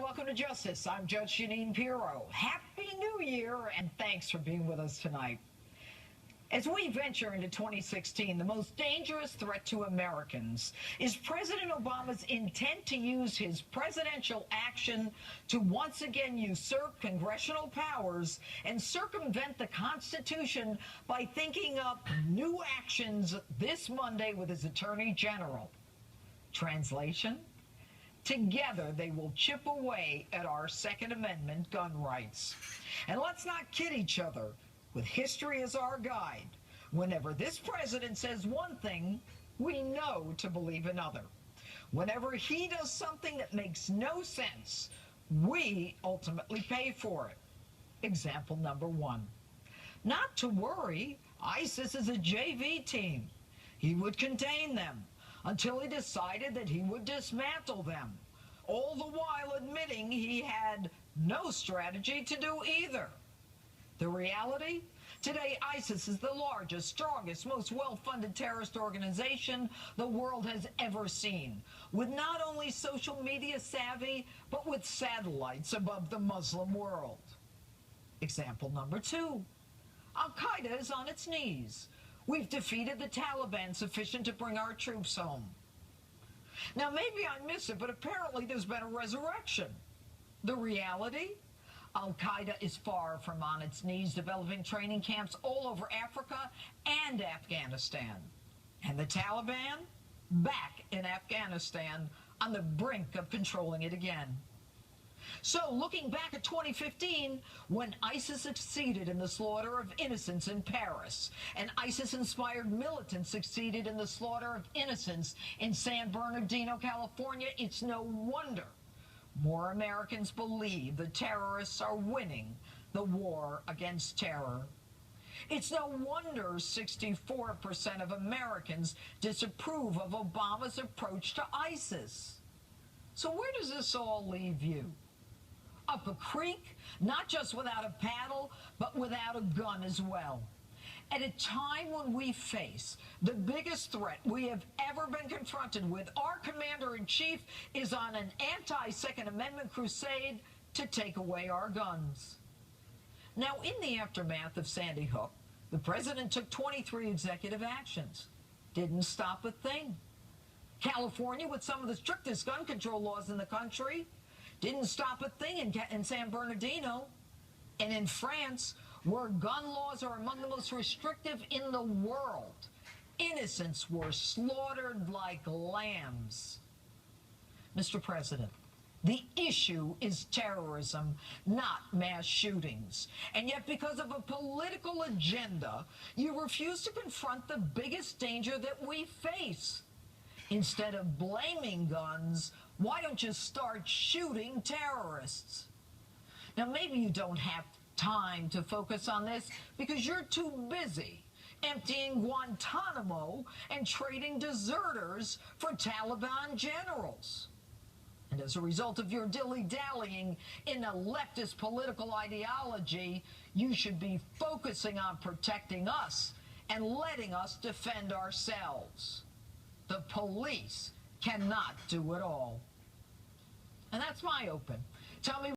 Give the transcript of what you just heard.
welcome to Justice. I'm Judge Jeanine Pirro. Happy New Year, and thanks for being with us tonight. As we venture into 2016, the most dangerous threat to Americans is President Obama's intent to use his presidential action to once again usurp congressional powers and circumvent the Constitution by thinking up new actions this Monday with his Attorney General. Translation? Together, they will chip away at our Second Amendment gun rights. And let's not kid each other. With history as our guide, whenever this president says one thing, we know to believe another. Whenever he does something that makes no sense, we ultimately pay for it. Example number one. Not to worry, ISIS is a JV team. He would contain them until he decided that he would dismantle them, all the while admitting he had no strategy to do either. The reality? Today, ISIS is the largest, strongest, most well-funded terrorist organization the world has ever seen, with not only social media savvy, but with satellites above the Muslim world. Example number two. Al-Qaeda is on its knees. We've defeated the Taliban sufficient to bring our troops home. Now, maybe I miss it, but apparently there's been a resurrection. The reality? Al-Qaeda is far from on its knees, developing training camps all over Africa and Afghanistan. And the Taliban? Back in Afghanistan, on the brink of controlling it again. So, looking back at 2015, when ISIS succeeded in the slaughter of innocents in Paris, and ISIS-inspired militants succeeded in the slaughter of innocents in San Bernardino, California, it's no wonder more Americans believe the terrorists are winning the war against terror. It's no wonder 64% of Americans disapprove of Obama's approach to ISIS. So where does this all leave you? Up a creek, not just without a paddle, but without a gun as well. At a time when we face the biggest threat we have ever been confronted with, our commander-in-chief is on an anti-Second Amendment crusade to take away our guns. Now, in the aftermath of Sandy Hook, the president took 23 executive actions. Didn't stop a thing. California, with some of the strictest gun control laws in the country, didn't stop a thing in San Bernardino. And in France, where gun laws are among the most restrictive in the world, innocents were slaughtered like lambs. Mr. President, the issue is terrorism, not mass shootings. And yet, because of a political agenda, you refuse to confront the biggest danger that we face. Instead of blaming guns, why don't you start shooting terrorists? Now, maybe you don't have time to focus on this because you're too busy emptying Guantanamo and trading deserters for Taliban generals. And as a result of your dilly-dallying in a leftist political ideology, you should be focusing on protecting us and letting us defend ourselves. The police cannot do it all. And that's my open. Tell me